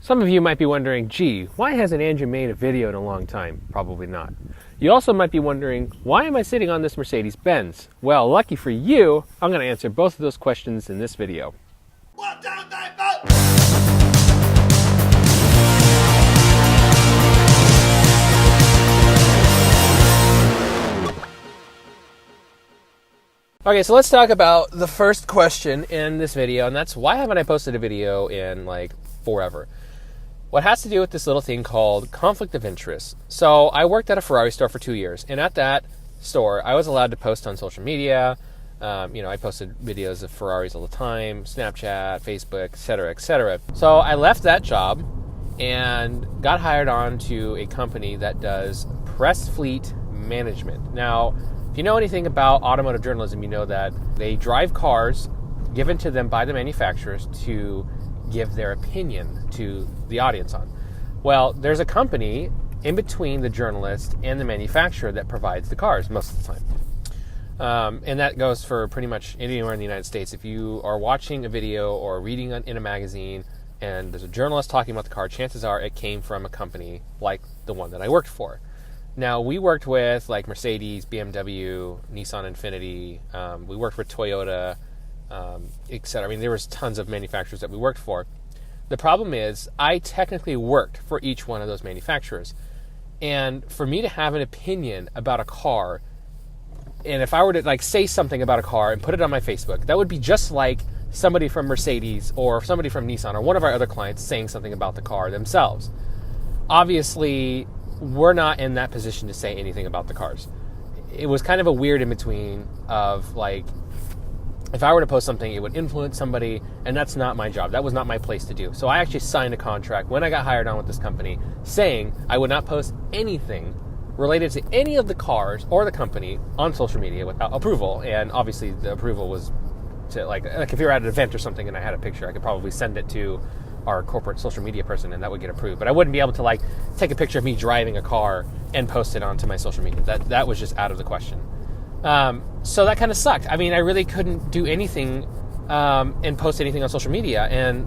Some of you might be wondering, gee, why hasn't Andrew made a video in a long time? Probably not. You also might be wondering, why am I sitting on this Mercedes-Benz? Well, lucky for you, I'm going to answer both of those questions in this video. Okay, so let's talk about the first question in this video, and that's why haven't I posted a video in like forever? What has to do with this little thing called conflict of interest. So I worked at a Ferrari store for 2 years, and at that store, I was allowed to post on social media. I posted videos of Ferraris all the time, Snapchat, Facebook, etc., etc. So I left that job and got hired on to a company that does press fleet management. Now, if you know anything about automotive journalism, you know that they drive cars given to them by the manufacturers to give their opinion to the audience on. Well, there's a company in between the journalist and the manufacturer that provides the cars most of the time. And that goes for pretty much anywhere in the United States. If you are watching a video or reading in a magazine and there's a journalist talking about the car, chances are it came from a company like the one that I worked for. Now, we worked with like Mercedes, BMW, Nissan Infiniti. We worked with Toyota, etc. I mean, there was tons of manufacturers that we worked for. The problem is, I technically worked for each one of those manufacturers. And for me to have an opinion about a car, and if I were to like say something about a car and put it on my Facebook, that would be just like somebody from Mercedes or somebody from Nissan or one of our other clients saying something about the car themselves. Obviously, we're not in that position to say anything about the cars. It was kind of a weird in-between of like, if I were to post something, it would influence somebody, and that's not my job. That was not my place to do. So I actually signed a contract when I got hired on with this company saying I would not post anything related to any of the cars or the company on social media without approval. And obviously the approval was to like if you're at an event or something and I had a picture, I could probably send it to our corporate social media person and that would get approved. But I wouldn't be able to like take a picture of me driving a car and post it onto my social media. That was just out of the question. So that kind of sucked. I mean, I really couldn't do anything and post anything on social media, and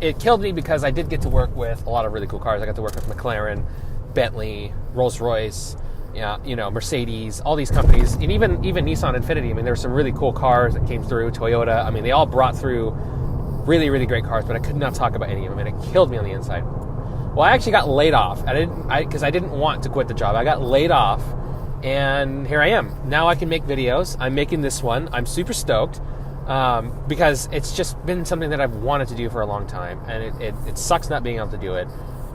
it killed me because I did get to work with a lot of really cool cars. I got to work with McLaren, Bentley, Rolls-Royce, Mercedes, all these companies, and even Nissan Infiniti. I mean, there were some really cool cars that came through. Toyota. I mean, they all brought through really, really great cars, but I could not talk about any of them, and it killed me on the inside. Well, I actually got laid off. Because I didn't want to quit the job. I got laid off. And here I am. Now I can make videos. I'm making this one. I'm super stoked because it's just been something that I've wanted to do for a long time. And it sucks not being able to do it.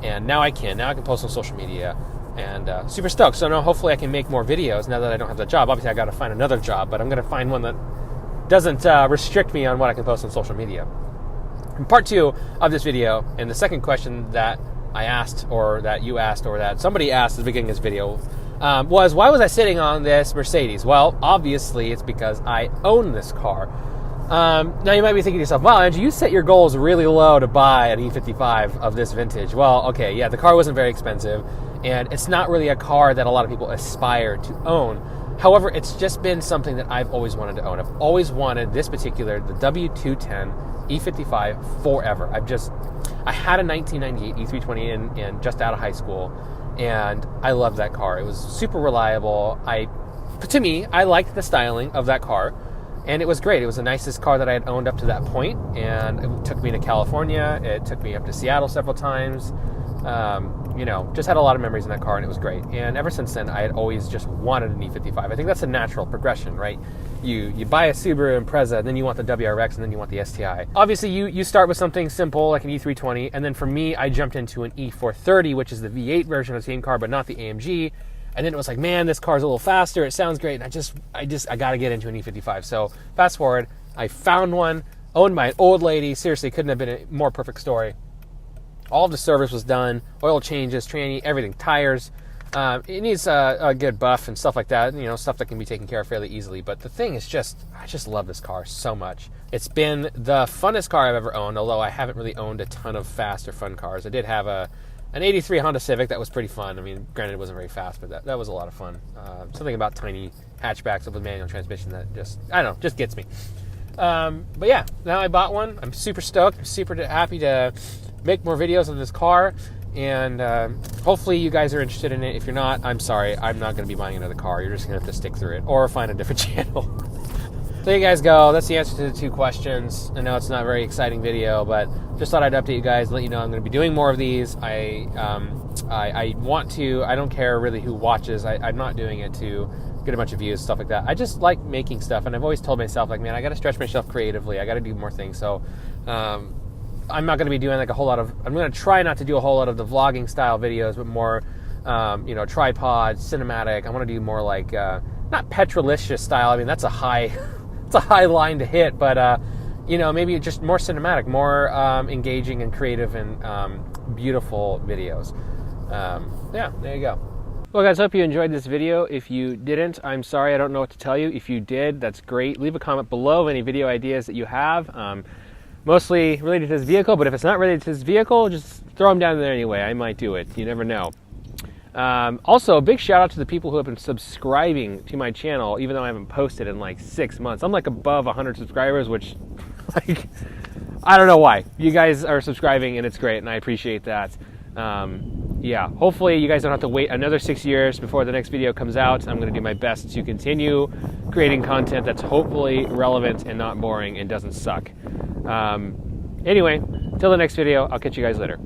And now I can. Now I can post on social media. And super stoked. So now hopefully I can make more videos now that I don't have that job. Obviously I got to find another job, but I'm going to find one that doesn't restrict me on what I can post on social media. In part 2 of this video, and the second question that I asked, or that you asked, or that somebody asked at the beginning of this video, was why was I sitting on this Mercedes? Well, obviously it's because I own this car. Now you might be thinking to yourself, wow, Andrew, you set your goals really low to buy an E55 of this vintage. Well, okay, yeah, the car wasn't very expensive, and it's not really a car that a lot of people aspire to own. However, it's just been something that I've always wanted to own. I've always wanted this particular, the W210 E55 forever. I had a 1998 E320 in just out of high school, and I loved that car. It was super reliable. To me, I liked the styling of that car, and it was great. It was the nicest car that I had owned up to that point, and it took me to California. It took me up to Seattle several times. Just had a lot of memories in that car, and it was great. And ever since then, I had always just wanted an E55. I think that's a natural progression, right? You buy a Subaru Impreza, and then you want the WRX, and then you want the STI. Obviously, you start with something simple like an E320, and then for me, I jumped into an E430, which is the V8 version of the same car, but not the AMG. And then it was like, man, this car's a little faster. It sounds great. And I got to get into an E55. So fast forward, I found one, owned by an old lady. Seriously, couldn't have been a more perfect story. All of the service was done, oil changes, tranny, everything, tires. It needs a good buff and stuff like that, stuff that can be taken care of fairly easily. But the thing is I just love this car so much. It's been the funnest car I've ever owned, although I haven't really owned a ton of fast or fun cars. I did have an 83 Honda Civic that was pretty fun. I mean, granted, it wasn't very fast, but that was a lot of fun. Something about tiny hatchbacks with a manual transmission that just gets me. But yeah, now I bought one. I'm super stoked. I'm super happy to make more videos of this car, and hopefully you guys are interested in it. If you're not, I'm sorry, I'm not going to be buying another car. You're just going to have to stick through it or find a different channel. There you guys go. That's the answer to the 2 questions. I know it's not a very exciting video, but just thought I'd update you guys, let you know I'm going to be doing more of these. I want to. I don't care really who watches. I'm not doing it to get a bunch of views, stuff like that. I just like making stuff, and I've always told myself, like, man, I got to stretch myself creatively. I got to do more things. So I'm not going to be doing like a whole lot of. I'm going to try not to do a whole lot of the vlogging style videos, but more, tripod, cinematic. I want to do more like not Petrolicious style. I mean, that's a high. It's a high line to hit, but maybe just more cinematic, more engaging and creative and beautiful videos. There you go. Well, guys, hope you enjoyed this video. If you didn't, I'm sorry, I don't know what to tell you. If you did, that's great. Leave a comment below of any video ideas that you have, mostly related to this vehicle, but if it's not related to this vehicle, just throw them down there anyway. I might do it. You never know. Also, a big shout out to the people who have been subscribing to my channel, even though I haven't posted in like 6 months. I'm like above 100 subscribers, which, like, I don't know why. You guys are subscribing, and it's great, and I appreciate that. Hopefully you guys don't have to wait another 6 years before the next video comes out. I'm going to do my best to continue creating content that's hopefully relevant and not boring and doesn't suck. Anyway, till the next video, I'll catch you guys later.